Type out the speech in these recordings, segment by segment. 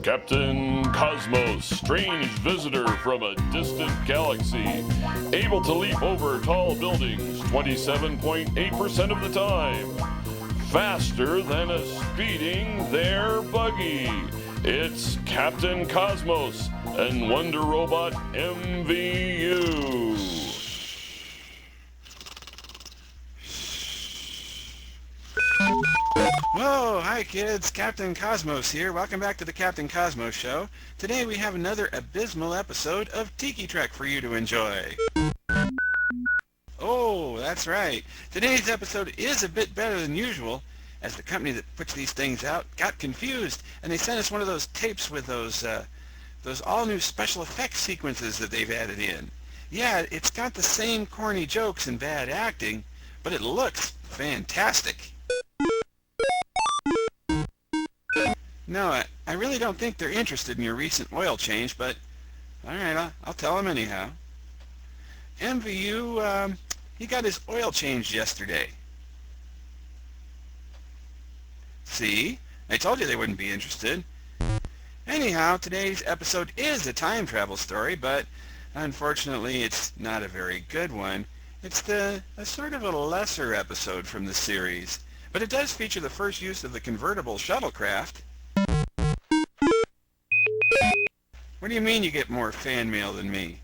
Captain Cosmos, strange visitor from a distant galaxy, able to leap over tall buildings 27.8% of the time, faster than a speeding there buggy. It's Captain Cosmos and Wonder Robot MVU. Whoa, hi kids, Captain Cosmos here. Welcome back to the Captain Cosmos Show. Today we have another abysmal episode of Tiki Trek for you to enjoy. Oh, that's right. Today's episode is a bit better than usual, as the company that puts these things out got confused, and they sent us one of those tapes with those all-new special effects sequences that they've added in. Yeah, it's got the same corny jokes and bad acting, but it looks fantastic. No, I really don't think they're interested in your recent oil change, but alright, I'll tell them anyhow. MVU, he got his oil changed yesterday. See? I told you they wouldn't be interested. Anyhow, today's episode is a time travel story, but unfortunately it's not a very good one. It's a sort of a lesser episode from the series, but it does feature the first use of the convertible shuttlecraft. What do you mean you get more fan mail than me?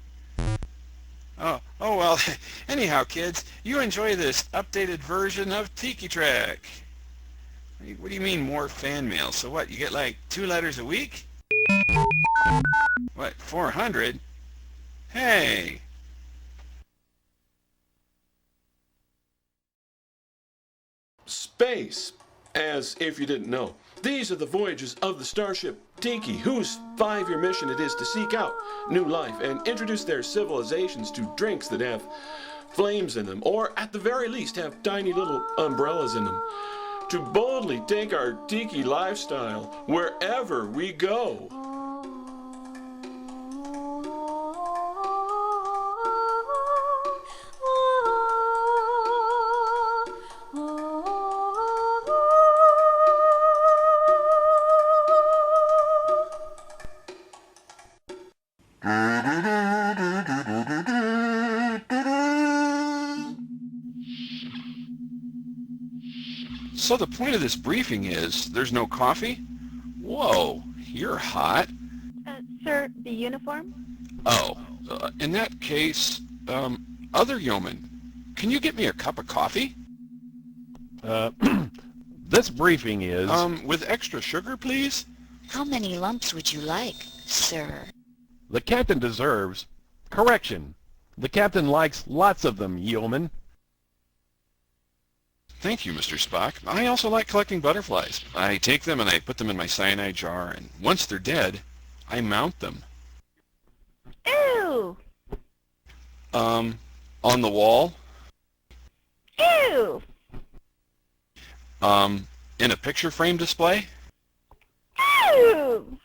Oh well, anyhow kids, you enjoy this updated version of Tiki Trek. What do you mean more fan mail? So what, you get like 2 letters a week? What, 400? Hey! Space, as if you didn't know. These are the voyages of the starship Tiki, whose 5-year mission it is to seek out new life and introduce their civilizations to drinks that have flames in them, or at the very least have tiny little umbrellas in them, to boldly take our Tiki lifestyle wherever we go. So the point of this briefing is, there's no coffee? Whoa, you're hot. Sir, the uniform? Oh, in that case, other yeoman, can you get me a cup of coffee? This briefing is... with extra sugar, please? How many lumps would you like, sir? The captain deserves... Correction. The captain likes lots of them, yeoman. Thank you, Mr. Spock. I also like collecting butterflies. I take them and I put them in my cyanide jar, and once they're dead, I mount them. Ew! On the wall? Ew! In a picture frame display? Ew!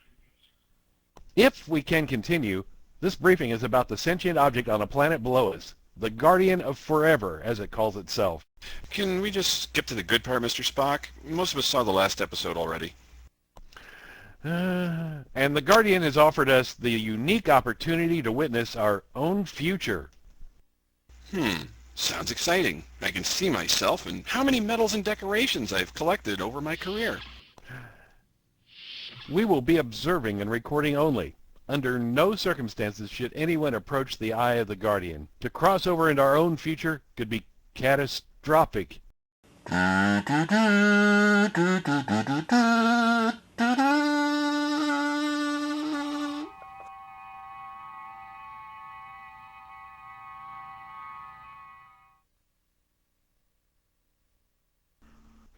If we can continue, this briefing is about the sentient object on a planet below us, the Guardian of Forever, as it calls itself. Can we just skip to the good part, Mr. Spock? Most of us saw the last episode already. And the Guardian has offered us the unique opportunity to witness our own future. Sounds exciting. I can see myself and how many medals and decorations I've collected over my career. We will be observing and recording only. Under no circumstances should anyone approach the eye of the Guardian. To cross over into our own future could be catastrophic.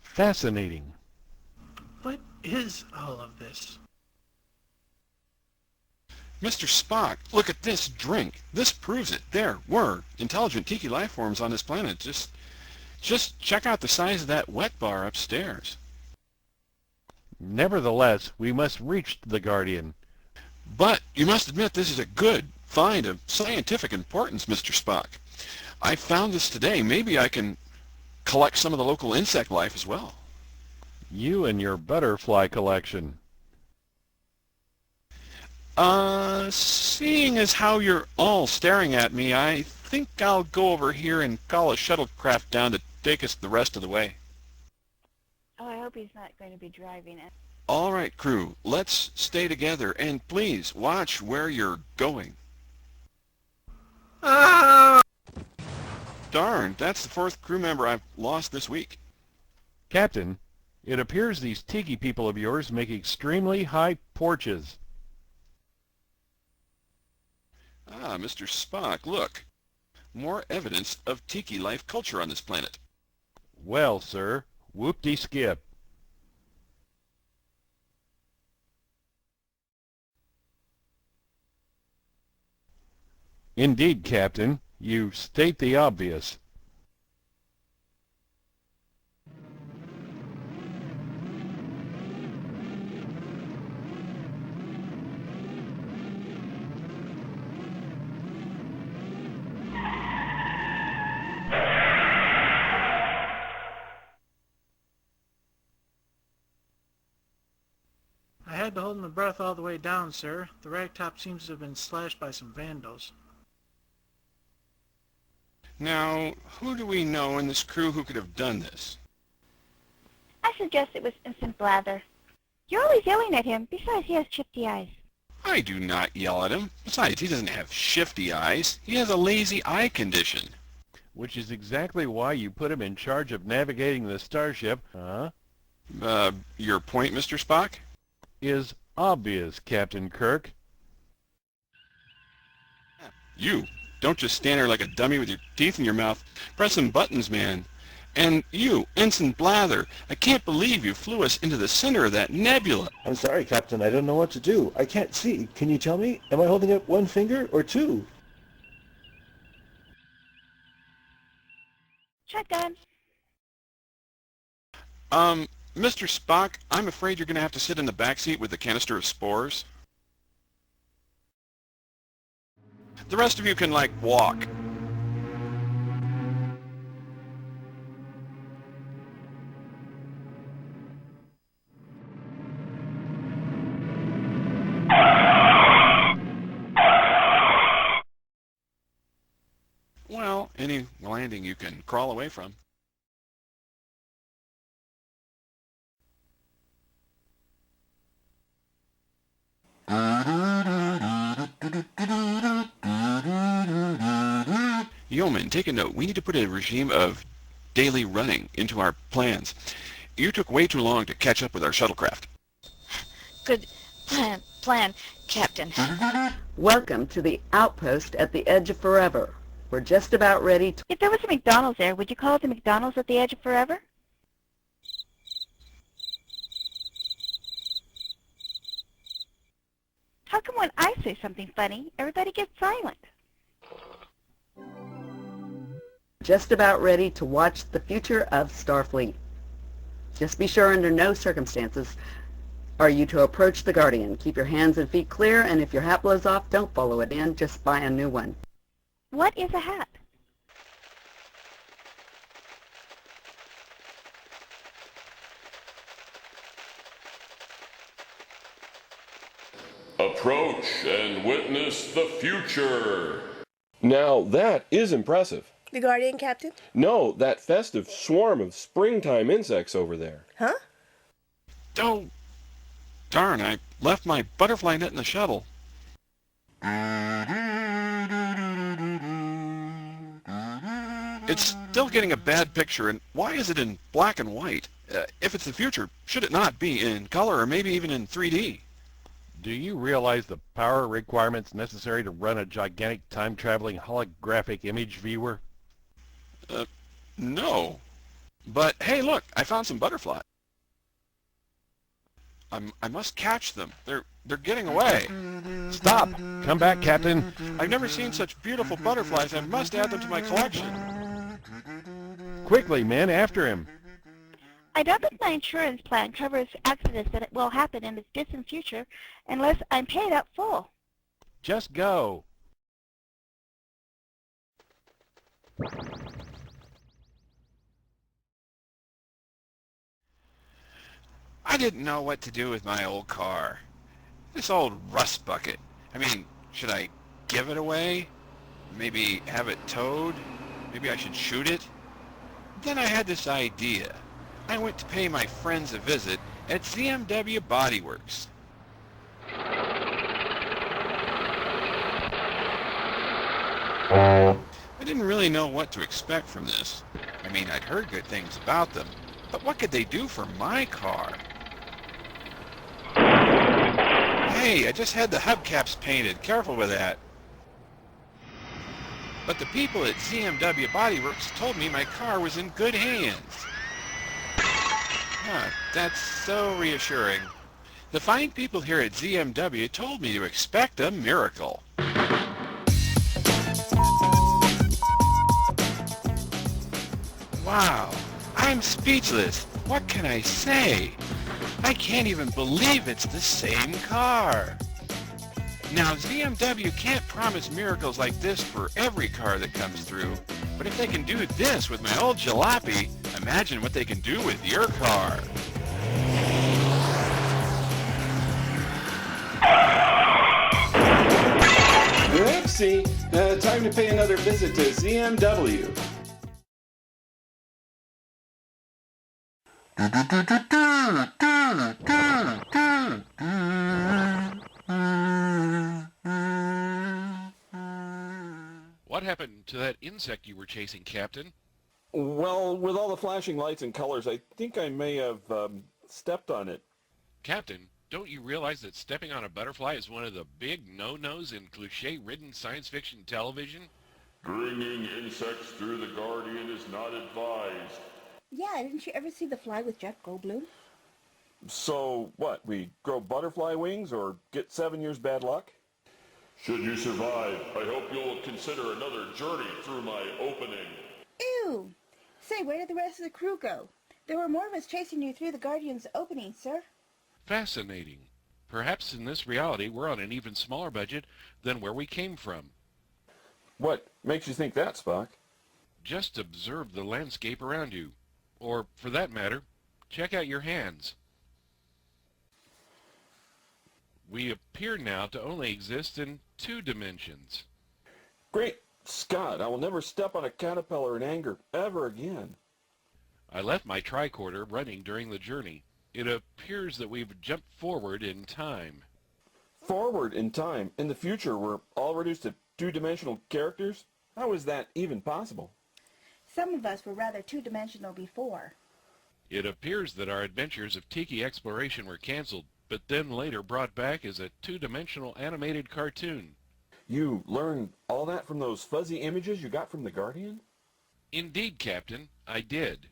Fascinating. What is all of this? Mr. Spock, look at this drink. This proves it. There were intelligent Tiki life forms on this planet. Just check out the size of that wet bar upstairs. Nevertheless, we must reach the Guardian. But you must admit this is a good find of scientific importance, Mr. Spock. I found this today. Maybe I can collect some of the local insect life as well. You and your butterfly collection. Seeing as how you're all staring at me, I think I'll go over here and call a shuttlecraft down to take us the rest of the way. Oh, I hope he's not going to be driving it. All right, crew, let's stay together, and please watch where you're going. Ah! Darn, that's the fourth crew member I've lost this week. Captain, it appears these tiki people of yours make extremely high porches. Ah, Mr. Spock, look. More evidence of tiki life culture on this planet. Well, sir, whoop-de-skip. Indeed, Captain, you state the obvious. I had to hold my breath all the way down, sir. The ragtop seems to have been slashed by some vandals. Now, who do we know in this crew who could have done this? I suggest it was Instant Blather. You're always yelling at him. Besides, he has shifty eyes. I do not yell at him. Besides, he doesn't have shifty eyes. He has a lazy eye condition. Which is exactly why you put him in charge of navigating the starship, Your point, Mr. Spock? is obvious, Captain Kirk. You, don't just stand there like a dummy with your teeth in your mouth. Press some buttons, man. And you, Ensign Blather, I can't believe you flew us into the center of that nebula. I'm sorry, Captain. I don't know what to do. I can't see. Can you tell me? Am I holding up one finger or two? Shotgun. Mr. Spock, I'm afraid you're going to have to sit in the back seat with the canister of spores. The rest of you can, walk. Well, any landing you can crawl away from. Yeoman, take a note. We need to put a regime of daily running into our plans. You took way too long to catch up with our shuttlecraft. Good plan, Captain. Welcome to the outpost at the edge of forever. We're just about ready to... If there was a McDonald's there, would you call it the McDonald's at the edge of forever? How come when I say something funny, everybody gets silent? Just about ready to watch the future of Starfleet. Just be sure under no circumstances are you to approach the Guardian. Keep your hands and feet clear, and if your hat blows off, don't follow it in. Just buy a new one. What is a hat? Approach and witness the future. Now that is impressive. The Guardian, Captain? No, that festive swarm of springtime insects over there. Huh? Oh, darn, I left my butterfly net in the shuttle. It's still getting a bad picture, and why is it in black and white? If it's the future, should it not be in color or maybe even in 3D? Do you realize the power requirements necessary to run a gigantic time-traveling holographic image viewer? No. But hey, look, I found some butterflies. I must catch them. They're getting away. Stop! Come back, Captain. I've never seen such beautiful butterflies. I must add them to my collection. Quickly, men, after him. I don't think my insurance plan covers accidents that will happen in the distant future unless I'm paid up full. Just go. I didn't know what to do with my old car. This old rust bucket. I mean, should I give it away? Maybe have it towed? Maybe I should shoot it? Then I had this idea. I went to pay my friends a visit at ZMW Body Works. I didn't really know what to expect from this. I mean, I'd heard good things about them, but what could they do for my car? Hey, I just had the hubcaps painted. Careful with that. But the people at ZMW Body Works told me my car was in good hands. That's so reassuring. The fine people here at ZMW told me to expect a miracle. Wow, I'm speechless. What can I say? I can't even believe it's the same car. Now, ZMW can't promise miracles like this for every car that comes through, but if they can do this with my old jalopy, imagine what they can do with your car. Oopsie, time to pay another visit to ZMW. What happened to that insect you were chasing, Captain? Well, with all the flashing lights and colors, I think I may have stepped on it. Captain, don't you realize that stepping on a butterfly is one of the big no-nos in cliché-ridden science fiction television? Bringing insects through the Guardian is not advised. Yeah, didn't you ever see The Fly with Jeff Goldblum? So, what, we grow butterfly wings or get 7 years bad luck? Should you survive, I hope you'll consider another journey through my opening. Ew! Say, where did the rest of the crew go? There were more of us chasing you through the Guardian's opening, sir. Fascinating. Perhaps in this reality we're on an even smaller budget than where we came from. What makes you think that, Spock? Just observe the landscape around you. Or, for that matter, check out your hands. We appear now to only exist in 2 dimensions. Great Scott, I will never step on a caterpillar in anger ever again. I left my tricorder running during the journey. It appears that we've jumped forward in time. Forward in time? In the future, we're all reduced to 2-dimensional characters? How is that even possible? Some of us were rather two-dimensional before. It appears that our adventures of Tiki exploration were canceled, but then later brought back as a 2-dimensional animated cartoon. You learned all that from those fuzzy images you got from the Guardian? Indeed, Captain, I did.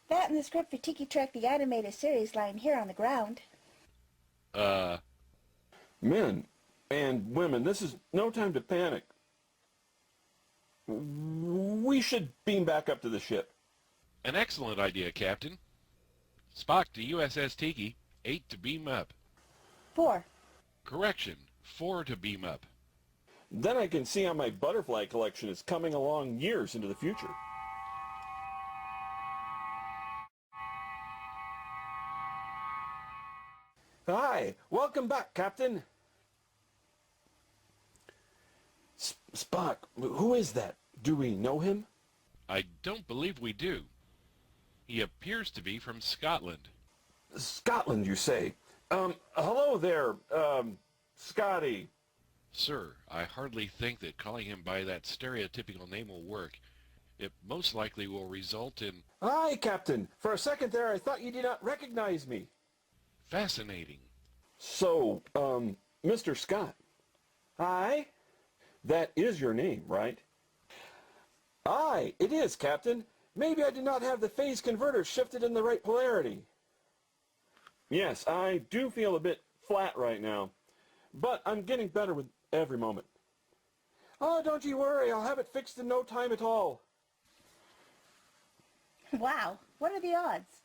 That and the script for Tiki Trek the animated series lying here on the ground. Men and women, this is no time to panic. We should beam back up to the ship. An excellent idea, Captain. Spock to USS Tiki, 8 to beam up. 4. Correction, 4 to beam up. Then I can see how my butterfly collection is coming along years into the future. Hi, welcome back, Captain. Spock, who is that? Do we know him? I don't believe we do. He appears to be from Scotland. Scotland, you say? Hello there, Scotty. Sir, I hardly think that calling him by that stereotypical name will work. It most likely will result in... Hi, Captain. For a second there, I thought you did not recognize me. Fascinating. So, Mr. Scott. Hi? That is your name, right? Aye, it is, Captain. Maybe I did not have the phase converter shifted in the right polarity. Yes, I do feel a bit flat right now, but I'm getting better with every moment. Oh, don't you worry, I'll have it fixed in no time at all. Wow, what are the odds?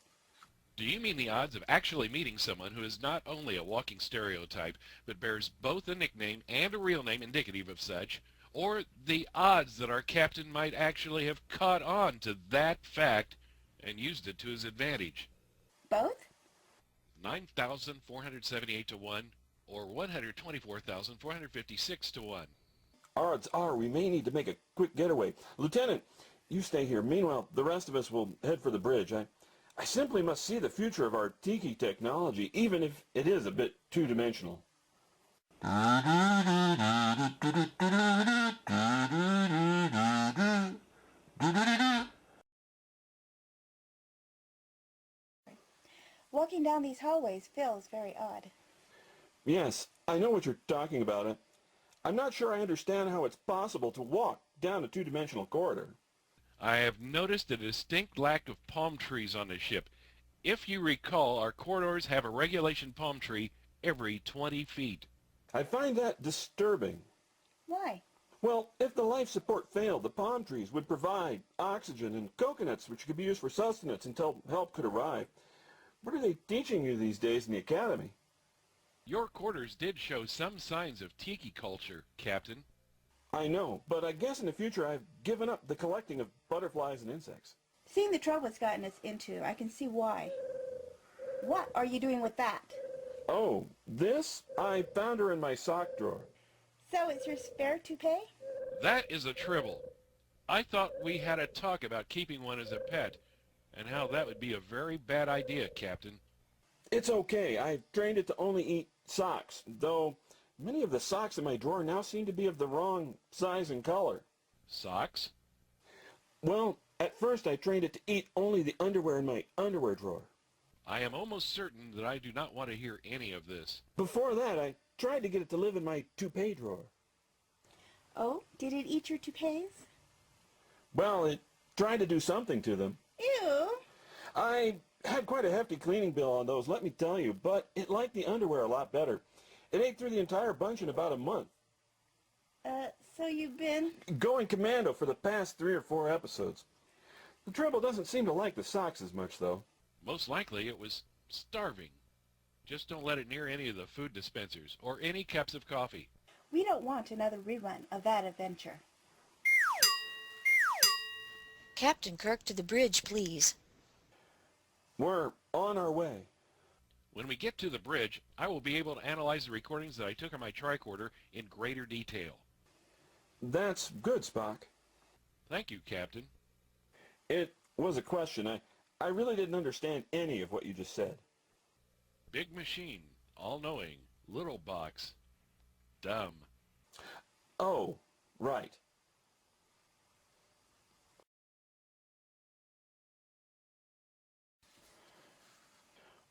Do you mean the odds of actually meeting someone who is not only a walking stereotype, but bears both a nickname and a real name indicative of such, or the odds that our captain might actually have caught on to that fact and used it to his advantage? Both? 9,478 to 1, or 124,456 to 1. Odds are we may need to make a quick getaway. Lieutenant, you stay here. Meanwhile, the rest of us will head for the bridge. I simply must see the future of our Tiki technology, even if it is a bit two-dimensional. Walking down these hallways feels very odd. Yes, I know what you're talking about. I'm not sure I understand how it's possible to walk down a two-dimensional corridor. I have noticed a distinct lack of palm trees on the ship. If you recall, our corridors have a regulation palm tree every 20 feet. I find that disturbing. Why? Well, if the life support failed, the palm trees would provide oxygen and coconuts, which could be used for sustenance until help could arrive. What are they teaching you these days in the academy? Your quarters did show some signs of tiki culture, Captain. I know, but I guess in the future I've given up the collecting of butterflies and insects. Seeing the trouble it's gotten us into, I can see why. What are you doing with that? Oh, this? I found her in my sock drawer. So it's your spare toupee? That is a tribble. I thought we had a talk about keeping one as a pet, and how that would be a very bad idea, Captain. It's okay. I've trained it to only eat socks, though many of the socks in my drawer now seem to be of the wrong size and color. Socks? Well, at first I trained it to eat only the underwear in my underwear drawer. I am almost certain that I do not want to hear any of this. Before that, I tried to get it to live in my toupee drawer. Oh, did it eat your toupees? Well, it tried to do something to them. Ew! I had quite a hefty cleaning bill on those, let me tell you, but it liked the underwear a lot better. It ate through the entire bunch in about a month. So you've been... Going commando for the past 3 or 4 episodes. The Treble doesn't seem to like the socks as much, though. Most likely it was starving. Just don't let it near any of the food dispensers or any cups of coffee. We don't want another rerun of that adventure. Captain Kirk, to the bridge, please. We're on our way. When we get to the bridge, I will be able to analyze the recordings that I took on my tricorder in greater detail. That's good, Spock. Thank you, Captain. It was a question. I really didn't understand any of what you just said. Big machine, all-knowing, little box, dumb. Oh, right.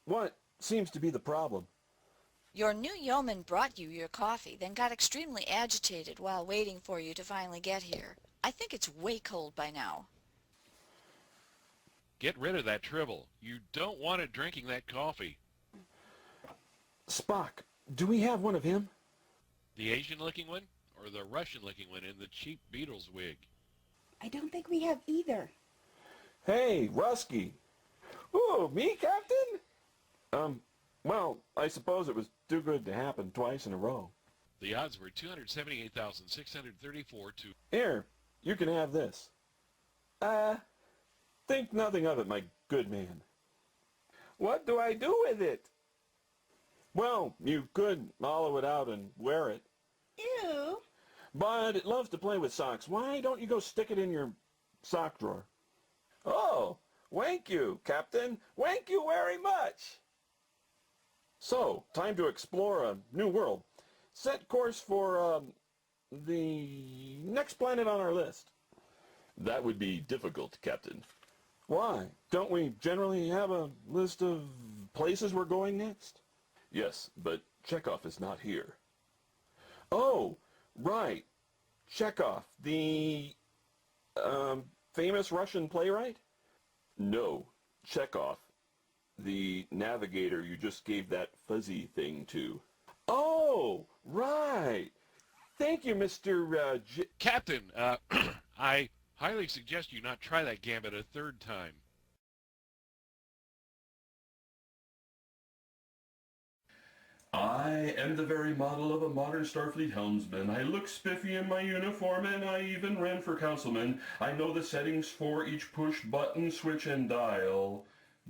What seems to be the problem? Your new yeoman brought you your coffee, then got extremely agitated while waiting for you to finally get here. I think it's way cold by now. Get rid of that Tribble. You don't want it drinking that coffee. Spock, do we have one of him? The Asian-looking one, or the Russian-looking one in the cheap Beatles wig? I don't think we have either. Hey, Rusky. Ooh, me, Captain? Well, I suppose it was too good to happen twice in a row. The odds were 278,634 to... Here, you can have this. Think nothing of it, my good man. What do I do with it? Well, you could hollow it out and wear it. Ew! But it loves to play with socks. Why don't you go stick it in your sock drawer? Oh, thank you, Captain. Thank you very much. So, time to explore a new world. Set course for, the next planet on our list. That would be difficult, Captain. Why? Don't we generally have a list of places we're going next? Yes, but Chekhov is not here. Oh, right. Chekhov, the, famous Russian playwright? No, Chekhov, the navigator you just gave that fuzzy thing to. Oh, right. Thank you, Mr. Captain, I highly suggest you not try that gambit a third time. I am the very model of a modern Starfleet helmsman. I look spiffy in my uniform, and I even ran for councilman. I know the settings for each push button, switch, and dial.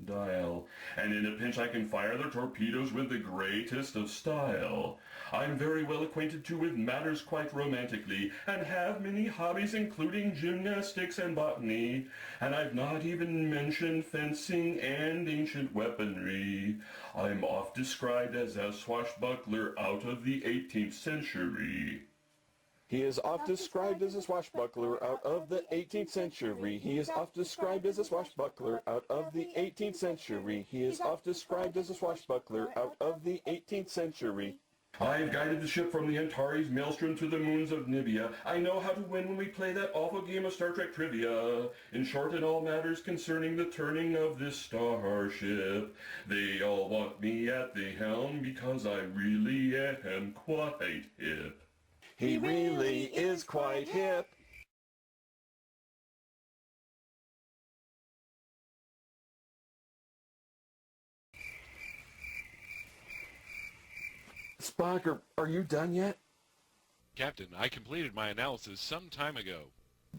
dial, and in a pinch I can fire the torpedoes with the greatest of style. I'm very well acquainted too with matters quite romantically, and have many hobbies including gymnastics and botany, and I've not even mentioned fencing and ancient weaponry. I'm oft described as a swashbuckler out of the 18th century. He is oft described as a swashbuckler out of the 18th century. He is oft described as a swashbuckler out of the 18th century. He is oft described as a swashbuckler out of the 18th century. I've guided the ship from the Antares maelstrom to the moons of Nibia. I know how to win when we play that awful game of Star Trek trivia. In short, in all matters concerning the turning of this starship, they all want me at the helm because I really am quite hip. He really is quite hip. Spock, are you done yet? Captain, I completed my analysis some time ago.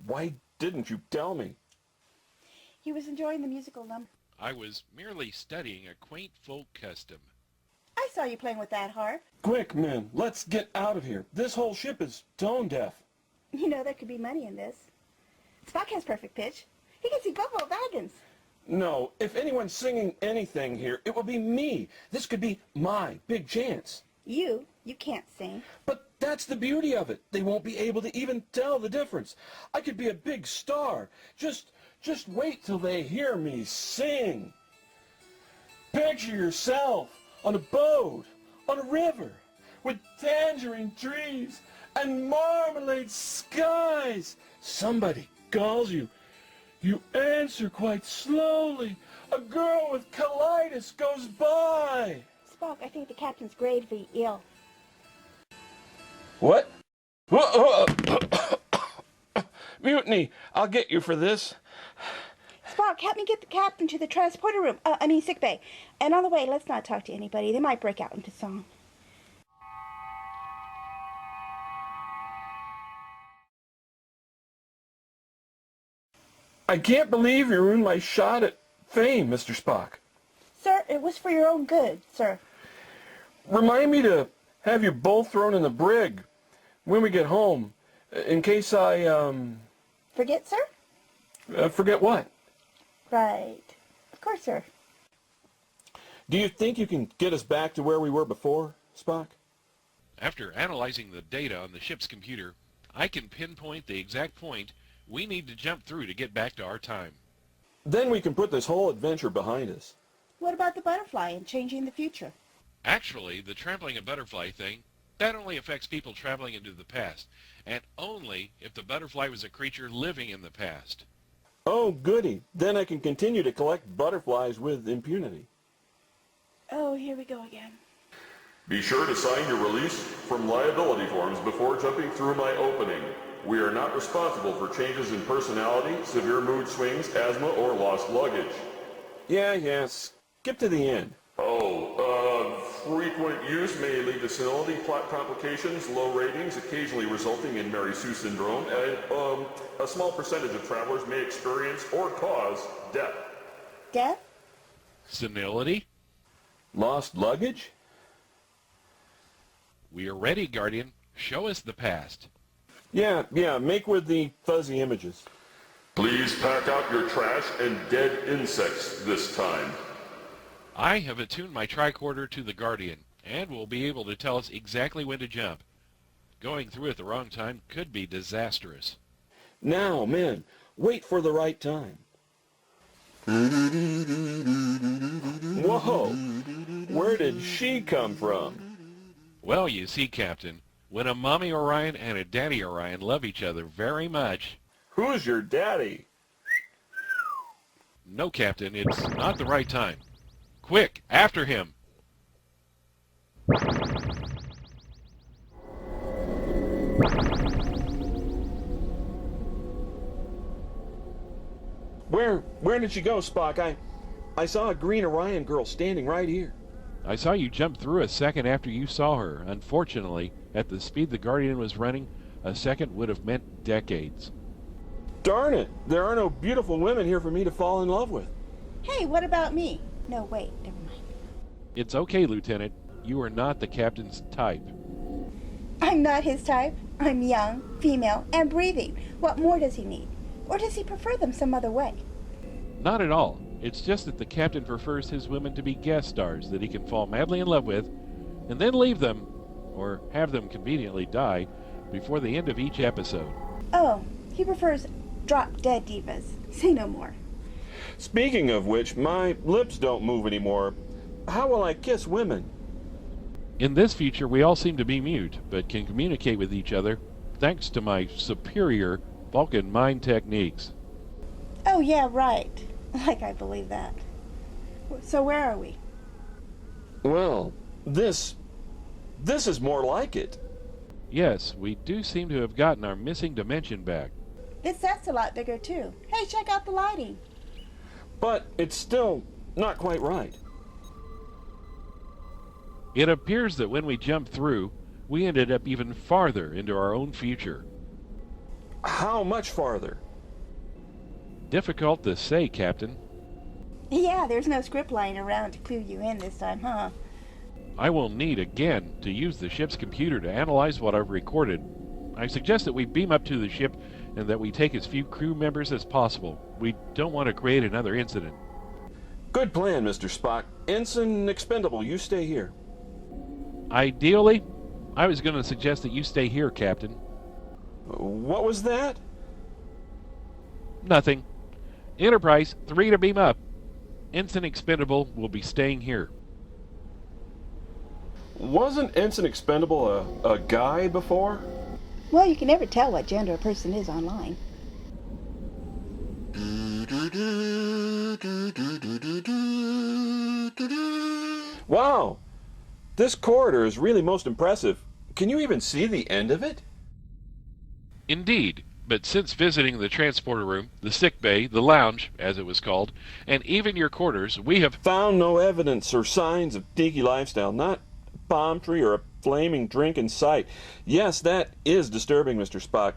Why didn't you tell me? He was enjoying the musical number. I was merely studying a quaint folk custom. I saw you playing with that harp. Quick, men, let's get out of here. This whole ship is tone deaf. You know there could be money in this. Spock has perfect pitch. He can see Buffalo Baggins. No, if anyone's singing anything here, it will be me. This could be my big chance. You can't sing. But that's the beauty of it. They won't be able to even tell the difference. I could be a big star. Just wait till they hear me sing. Picture yourself on a boat, on a river, with tangerine trees and marmalade skies. Somebody calls you. You answer quite slowly. A girl with colitis goes by. Spock, I think the captain's gravely ill. What? Mutiny, I'll get you for this. Spock, help me get the captain to the transporter room. Sick bay. And on the way, let's not talk to anybody. They might break out into song. I can't believe you ruined my shot at fame, Mr. Spock. Sir, it was for your own good, sir. Remind me to have you both thrown in the brig when we get home, in case I, Forget, sir? Forget what? Right. Of course, sir. Do you think you can get us back to where we were before, Spock? After analyzing the data on the ship's computer, I can pinpoint the exact point we need to jump through to get back to our time. Then we can put this whole adventure behind us. What about the butterfly and changing the future? Actually, the trampling a butterfly thing, that only affects people traveling into the past, and only if the butterfly was a creature living in the past. Oh, goody. Then I can continue to collect butterflies with impunity. Oh, here we go again. Be sure to sign your release from liability forms before jumping through my opening. We are not responsible for changes in personality, severe mood swings, asthma, or lost luggage. Yeah, skip to the end. Frequent use may lead to senility, plot complications, low ratings, occasionally resulting in Mary Sue syndrome, and a small percentage of travelers may experience or cause death. Death? Senility? Lost luggage? We are ready, Guardian. Show us the past. Yeah, make with the fuzzy images. Please pack out your trash and dead insects this time. I have attuned my tricorder to the Guardian, and will be able to tell us exactly when to jump. Going through at the wrong time could be disastrous. Now, men, wait for the right time. Whoa! Where did she come from? Well, you see, Captain, when a Mommy Orion and a Daddy Orion love each other very much... Who's your daddy? No, Captain, it's not the right time. Quick, after him! Where did she go, Spock? I saw a green Orion girl standing right here. I saw you jump through a second after you saw her. Unfortunately, at the speed the Guardian was running, a second would have meant decades. Darn it! There are no beautiful women here for me to fall in love with. Hey, what about me? No, wait, never mind. It's okay, Lieutenant. You are not the captain's type. I'm not his type. I'm young, female, and breathing. What more does he need? Or does he prefer them some other way? Not at all. It's just that the captain prefers his women to be guest stars that he can fall madly in love with, and then leave them, or have them conveniently die, before the end of each episode. Oh, he prefers drop-dead divas. Say no more. Speaking of which, my lips don't move anymore. How will I kiss women? In this future, we all seem to be mute, but can communicate with each other thanks to my superior Vulcan mind techniques. Oh, yeah, right. Like I believe that. So where are we? Well, this is more like it. Yes, we do seem to have gotten our missing dimension back. This set's a lot bigger, too. Hey, check out the lighting. But it's still not quite right. It appears that when we jumped through, we ended up even farther into our own future. How much farther? Difficult to say, Captain. Yeah, there's no script lying around to clue you in this time, huh? I will need, again, to use the ship's computer to analyze what I've recorded. I suggest that we beam up to the ship and that we take as few crew members as possible. We don't want to create another incident. Good plan, Mr. Spock. Ensign Expendable, you stay here. Ideally, I was going to suggest that you stay here, Captain. What was that? Nothing. Enterprise, 3 to beam up. Ensign Expendable will be staying here. Wasn't Ensign Expendable a guy before? Well, you can never tell what gender a person is online. Wow! This corridor is really most impressive. Can you even see the end of it? Indeed, but since visiting the transporter room, the sick bay, the lounge, as it was called, and even your quarters, we have found no evidence or signs of tiki lifestyle, not a palm tree or a flaming drink in sight. Yes, that is disturbing, Mr. Spock,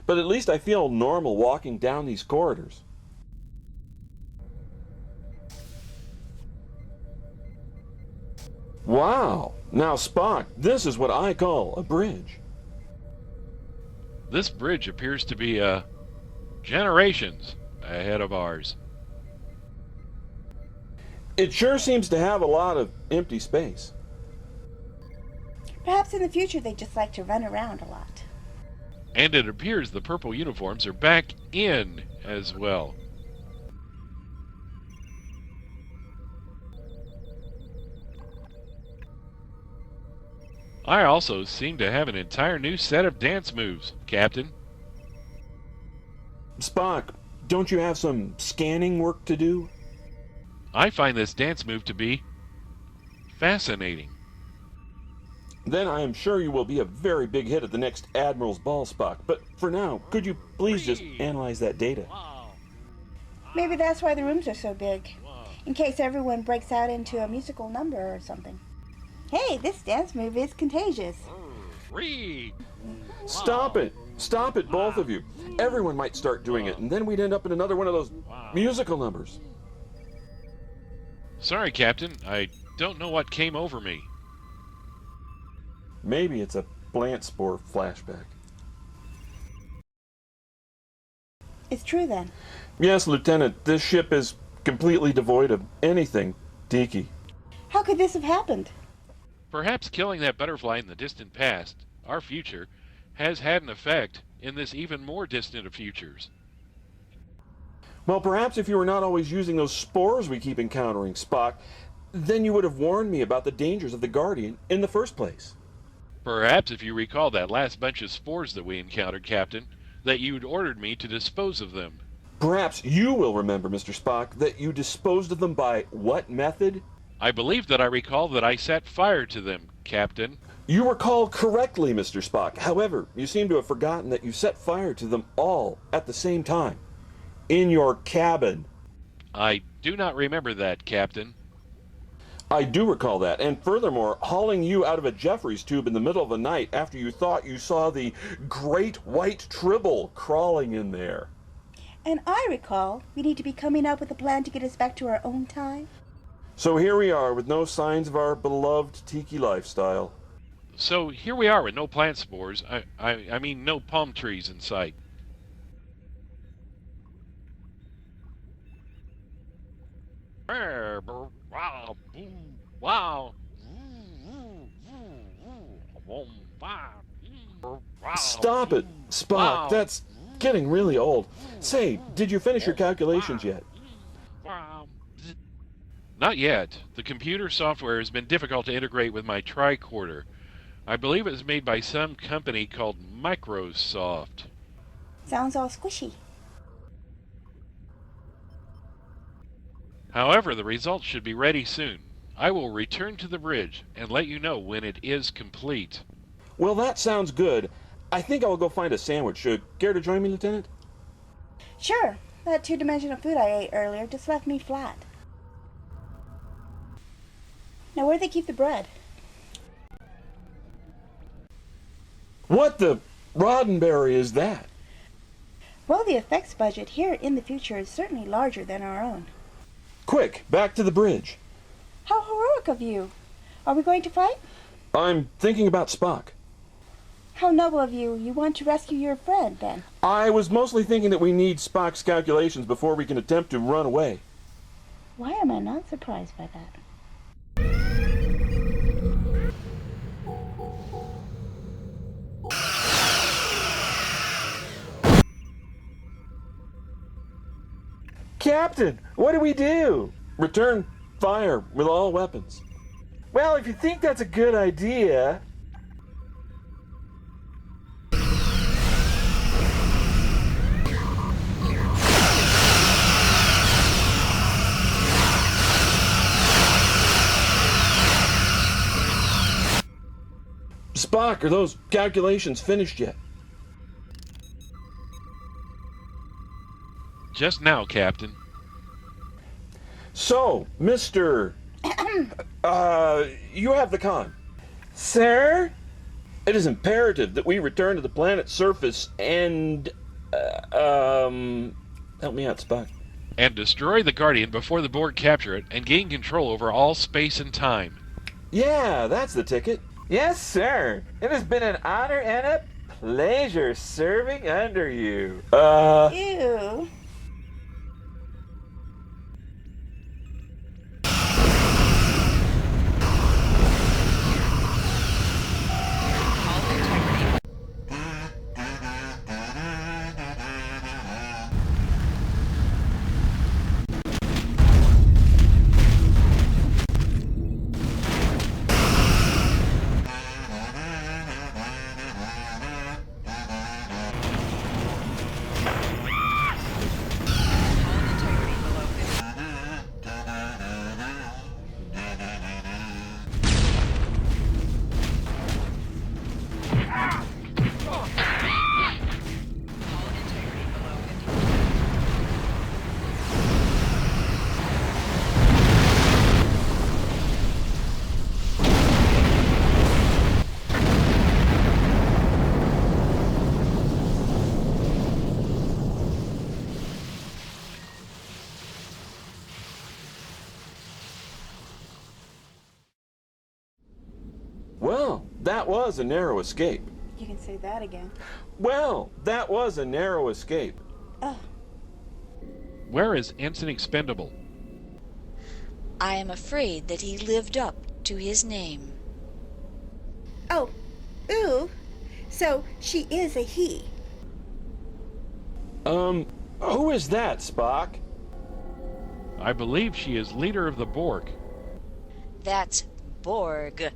but at least I feel normal walking down these corridors. Wow! Now, Spock, this is what I call a bridge. This bridge appears to be, generations ahead of ours. It sure seems to have a lot of empty space. Perhaps in the future they just like to run around a lot. And it appears the purple uniforms are back in as well. I also seem to have an entire new set of dance moves, Captain. Spock, don't you have some scanning work to do? I find this dance move to be fascinating. Then I am sure you will be a very big hit at the next Admiral's Ball, Spock. But for now, could you please just analyze that data? Maybe that's why the rooms are so big. In case everyone breaks out into a musical number or something. Hey, this dance move is contagious. Stop it! Stop it, both of you. Everyone might start doing it, and then we'd end up in another one of those musical numbers. Sorry, Captain. I don't know what came over me. Maybe it's a plant spore flashback. It's true then. Yes, Lieutenant, this ship is completely devoid of anything Tiki. How could this have happened? Perhaps killing that butterfly in the distant past, our future, has had an effect in this even more distant of futures. Well, perhaps if you were not always using those spores we keep encountering, Spock, then you would have warned me about the dangers of the Guardian in the first place. Perhaps if you recall that last bunch of spores that we encountered, Captain, that you'd ordered me to dispose of them. Perhaps you will remember, Mr. Spock, that you disposed of them by what method? I believe that I recall that I set fire to them, Captain. You recall correctly, Mr. Spock. However, you seem to have forgotten that you set fire to them all at the same time. In your cabin. I do not remember that, Captain. I do recall that, and furthermore, hauling you out of a Jeffries tube in the middle of the night after you thought you saw the great white tribble crawling in there. And I recall we need to be coming up with a plan to get us back to our own time. So here we are with no signs of our beloved tiki lifestyle. So here we are with no plant spores. I mean no palm trees in sight. Wow. Stop it, Spock. That's getting really old. Say, did you finish your calculations yet? Not yet. The computer software has been difficult to integrate with my tricorder. I believe it was made by some company called Microsoft. Sounds all squishy. However, the results should be ready soon. I will return to the bridge and let you know when it is complete. Well, that sounds good. I think I will go find a sandwich. Care to join me, Lieutenant? Sure. That two-dimensional food I ate earlier just left me flat. Now, where do they keep the bread? What the Roddenberry is that? Well, the effects budget here in the future is certainly larger than our own. Quick, back to the bridge. How heroic of you. Are we going to fight? I'm thinking about Spock. How noble of you. You want to rescue your friend, then. I was mostly thinking that we need Spock's calculations before we can attempt to run away. Why am I not surprised by that? Captain, what do we do? Return fire with all weapons. Well, if you think that's a good idea... Spock, are those calculations finished yet? Just now, Captain. So, Mr. You have the con. Sir? It is imperative that we return to the planet's surface and, help me out, Spock. And destroy the Guardian before the Borg capture it and gain control over all space and time. Yeah, that's the ticket. Yes, sir. It has been an honor and a pleasure serving under you. Ew. Well, that was a narrow escape. You can say that again. Well, that was a narrow escape. Oh. Where is Ensign Expendable? I am afraid that he lived up to his name. Oh. Ooh. So she is a he. Who is that, Spock? I believe she is leader of the Borg. That's Borg.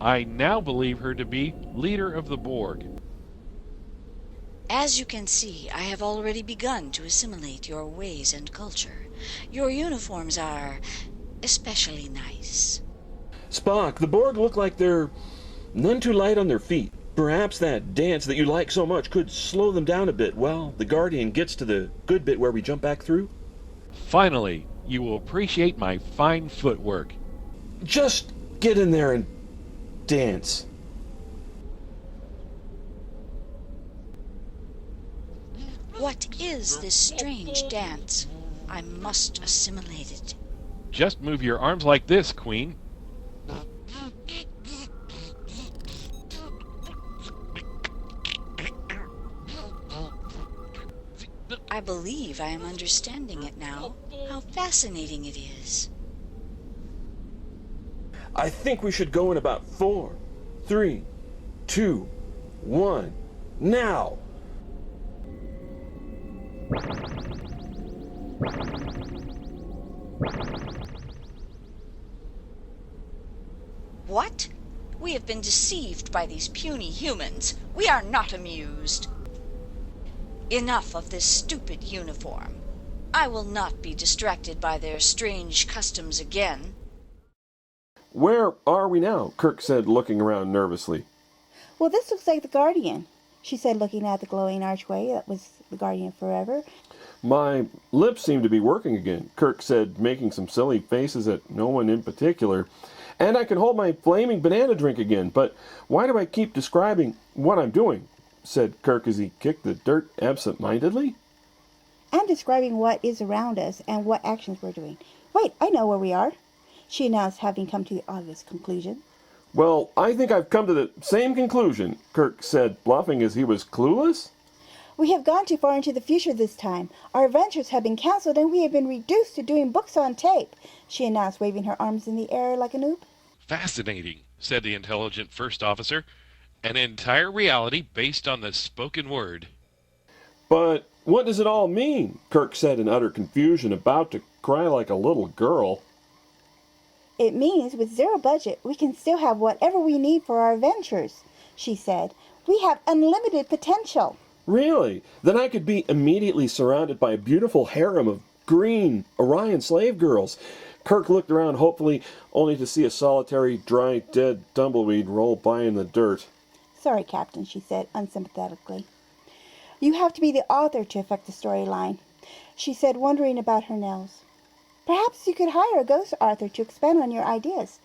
I now believe her to be leader of the Borg. As you can see, I have already begun to assimilate your ways and culture. Your uniforms are especially nice. Spock, the Borg look like they're none too light on their feet. Perhaps that dance that you like so much could slow them down a bit while the Guardian gets to the good bit where we jump back through? Finally, you will appreciate my fine footwork. Just get in there and dance. What is this strange dance? I must assimilate it. Just move your arms like this, Queen. I believe I am understanding it now. How fascinating it is. I think we should go in about 4, 3, 2, 1, now! What? We have been deceived by these puny humans. We are not amused. Enough of this stupid uniform. I will not be distracted by their strange customs again. Where are we now? Kirk said, looking around nervously. Well, this looks like the Guardian, she said, looking at the glowing archway that was the Guardian forever. My lips seem to be working again, Kirk said, making some silly faces at no one in particular. And I can hold my flaming banana drink again, but why do I keep describing what I'm doing? Said Kirk as he kicked the dirt absent-mindedly. I'm describing what is around us and what actions we're doing. Wait, I know where we are, she announced, having come to the obvious conclusion. Well, I think I've come to the same conclusion, Kirk said, bluffing as he was clueless. We have gone too far into the future this time. Our adventures have been cancelled and we have been reduced to doing books on tape, she announced, waving her arms in the air like a noob. Fascinating, said the intelligent first officer. An entire reality based on the spoken word. But what does it all mean? Kirk said in utter confusion, about to cry like a little girl. It means with zero budget, we can still have whatever we need for our adventures, she said. We have unlimited potential. Really? Then I could be immediately surrounded by a beautiful harem of green Orion slave girls. Kirk looked around hopefully, only to see a solitary, dry, dead tumbleweed roll by in the dirt. Sorry, Captain, she said unsympathetically. You have to be the author to affect the storyline, she said, wondering about her nails. Perhaps you could hire a ghost author to expand on your ideas,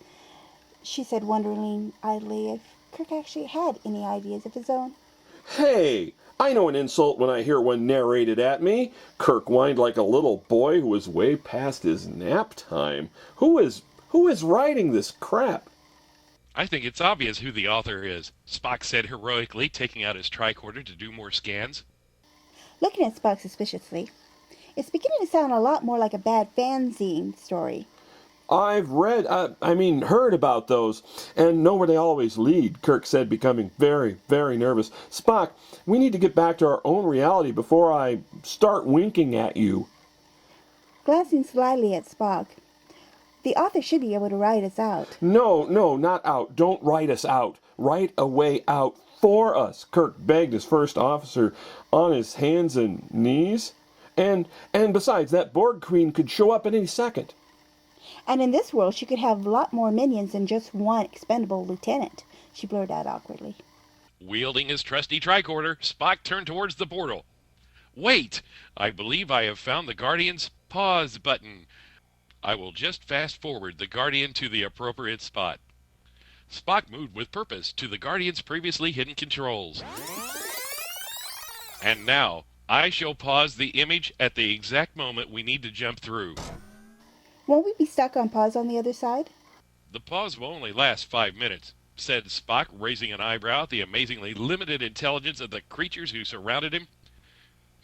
she said, wondering idly if Kirk actually had any ideas of his own. Hey, I know an insult when I hear one narrated at me. Kirk whined like a little boy who was way past his nap time. Who is writing this crap? I think it's obvious who the author is, Spock said heroically, taking out his tricorder to do more scans. Looking at Spock suspiciously, it's beginning to sound a lot more like a bad fanzine story. I've heard about those, and know where they always lead, Kirk said, becoming very, very nervous. Spock, we need to get back to our own reality before I start winking at you. Glancing slyly at Spock, the author should be able to write us out. No, not out. Don't write us out. Write a way out for us, Kirk begged his first officer on his hands and knees. And besides, that Borg Queen could show up at any second. And in this world, she could have a lot more minions than just one expendable lieutenant, she blurted out awkwardly. Wielding his trusty tricorder, Spock turned towards the portal. Wait! I believe I have found the Guardian's pause button. I will just fast forward the Guardian to the appropriate spot. Spock moved with purpose to the Guardian's previously hidden controls. And now, I shall pause the image at the exact moment we need to jump through. Won't we be stuck on pause on the other side? The pause will only last 5 minutes, said Spock, raising an eyebrow at the amazingly limited intelligence of the creatures who surrounded him.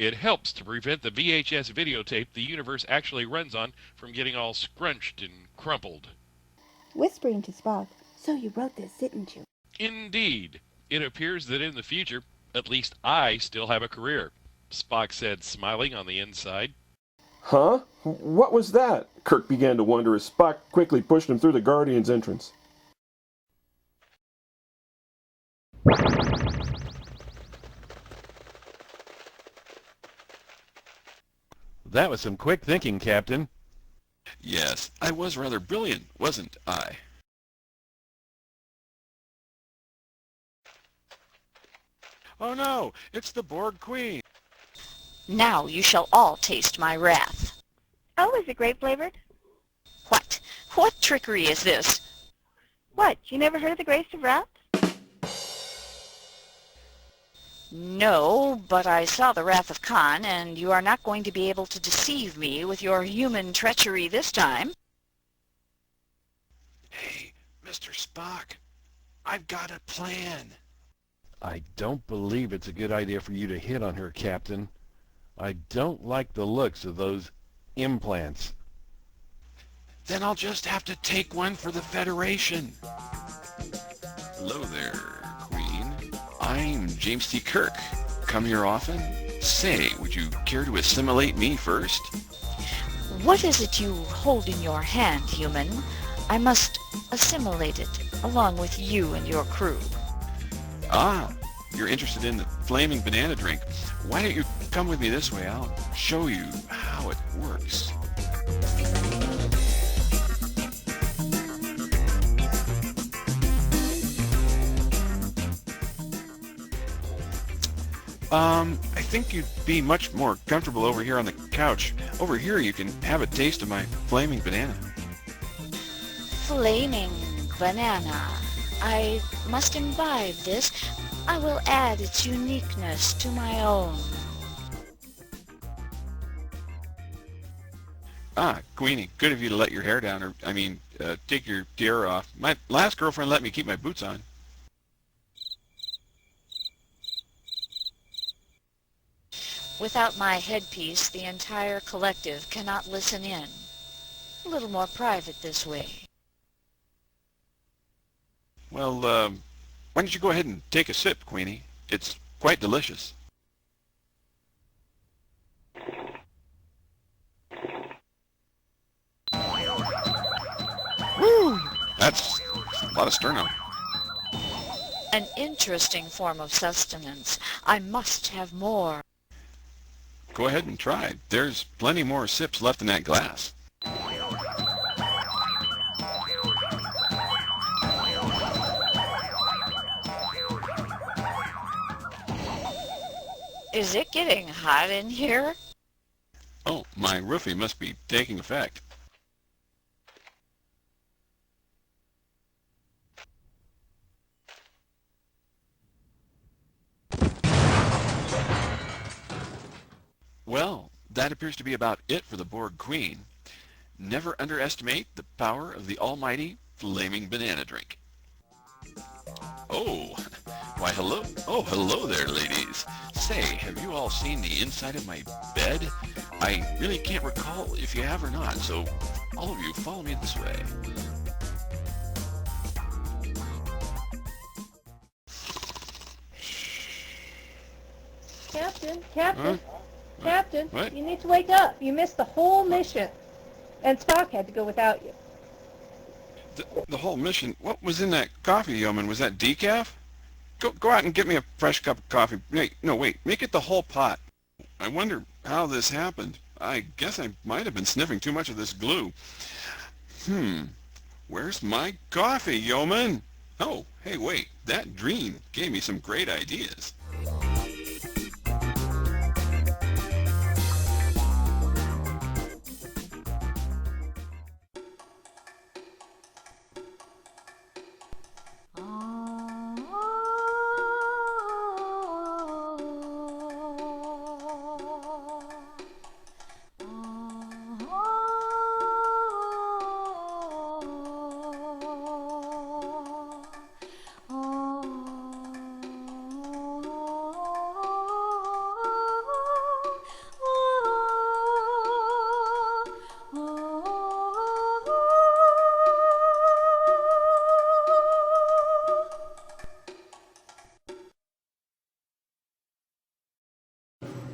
It helps to prevent the VHS videotape the universe actually runs on from getting all scrunched and crumpled. Whispering to Spock, so you wrote this, didn't you? Indeed. It appears that in the future, at least I still have a career, Spock said, smiling on the inside. Huh? What was that? Kirk began to wonder as Spock quickly pushed him through the Guardian's entrance. That was some quick thinking, Captain. Yes, I was rather brilliant, wasn't I? Oh no, it's the Borg Queen. Now you shall all taste my wrath. Oh, is it grape-flavored? What? What trickery is this? What, you never heard of the Grace of Wrath? No, but I saw the Wrath of Khan, and you are not going to be able to deceive me with your human treachery this time. Hey, Mr. Spock, I've got a plan. I don't believe it's a good idea for you to hit on her, Captain. I don't like the looks of those implants. Then I'll just have to take one for the Federation. Hello there, Queen. I'm James T. Kirk. Come here often? Say, would you care to assimilate me first? What is it you hold in your hand, human? I must assimilate it, along with you and your crew. Ah, you're interested in the flaming banana drink. Why don't you come with me this way? I'll show you how it works. I think you'd be much more comfortable over here on the couch. Over here you can have a taste of my flaming banana. Flaming banana. I must imbibe this. I will add its uniqueness to my own. Ah, Queenie, good of you to let your hair down, or, take your tiara off. My last girlfriend let me keep my boots on. Without my headpiece, the entire collective cannot listen in. A little more private this way. Well, why don't you go ahead and take a sip, Queenie? It's quite delicious. Woo! That's a lot of sterno. An interesting form of sustenance. I must have more. Go ahead and try. There's plenty more sips left in that glass. Is it getting hot in here? Oh, my roofie must be taking effect. Well, that appears to be about it for the Borg Queen. Never underestimate the power of the almighty flaming banana drink. Oh, why hello. Oh, hello there, ladies. Say, have you all seen the inside of my bed? I really can't recall if you have or not, so all of you follow me this way. Captain, Huh? Captain, What? you need to wake up. You missed the whole mission. And Spock had to go without you. The whole mission? What was in that coffee, Yeoman? Was that decaf? Go out and get me a fresh cup of coffee. No, wait. Make it the whole pot. I wonder how this happened. I guess I might have been sniffing too much of this glue. Where's my coffee, Yeoman? Oh, hey, wait. That dream gave me some great ideas.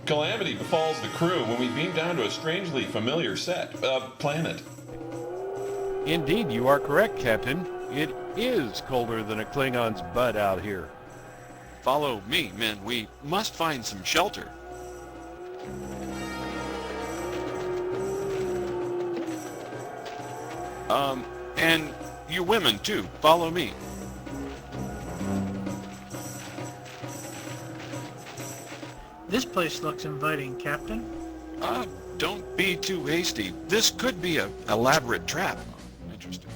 Calamity befalls the crew when we beam down to a strangely familiar planet. Indeed, you are correct, Captain. It is colder than a Klingon's butt out here. Follow me, men. We must find some shelter. And you women, too. Follow me. This place looks inviting, Captain. Don't be too hasty. This could be an elaborate trap. Interesting.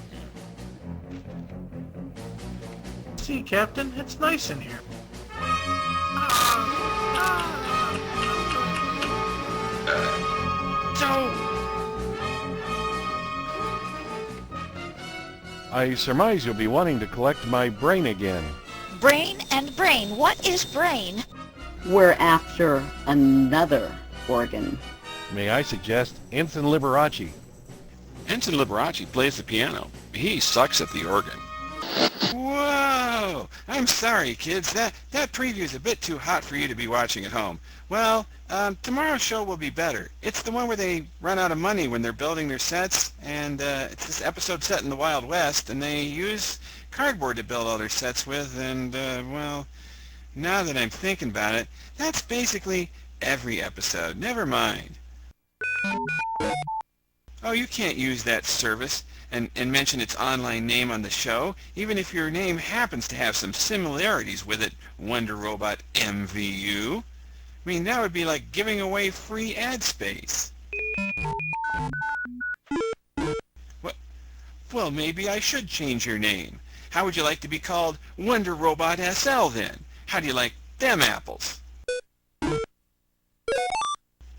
See, Captain, it's nice in here. I surmise you'll be wanting to collect my brain again. Brain and brain. What is brain? We're after another organ. May I suggest Ensign Liberace? Ensign Liberace plays the piano. He sucks at the organ. Whoa! I'm sorry, kids. That preview's a bit too hot for you to be watching at home. Well, tomorrow's show will be better. It's the one where they run out of money when they're building their sets, and it's this episode set in the Wild West, and they use cardboard to build all their sets with, and, well, now that I'm thinking about it, that's basically every episode. Never mind. Oh, you can't use that service and mention its online name on the show, even if your name happens to have some similarities with it, Wonder Robot MVU. I mean, that would be like giving away free ad space. Well, maybe I should change your name. How would you like to be called Wonder Robot SL then? How do you like them apples?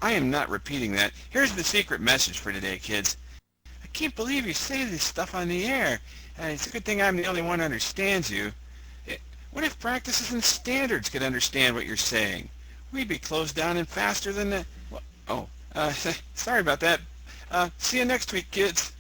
I am not repeating that. Here's the secret message for today, kids. I can't believe you say this stuff on the air. It's a good thing I'm the only one who understands you. What if practices and standards could understand what you're saying? We'd be closed down and faster than the... sorry about that. See you next week, kids.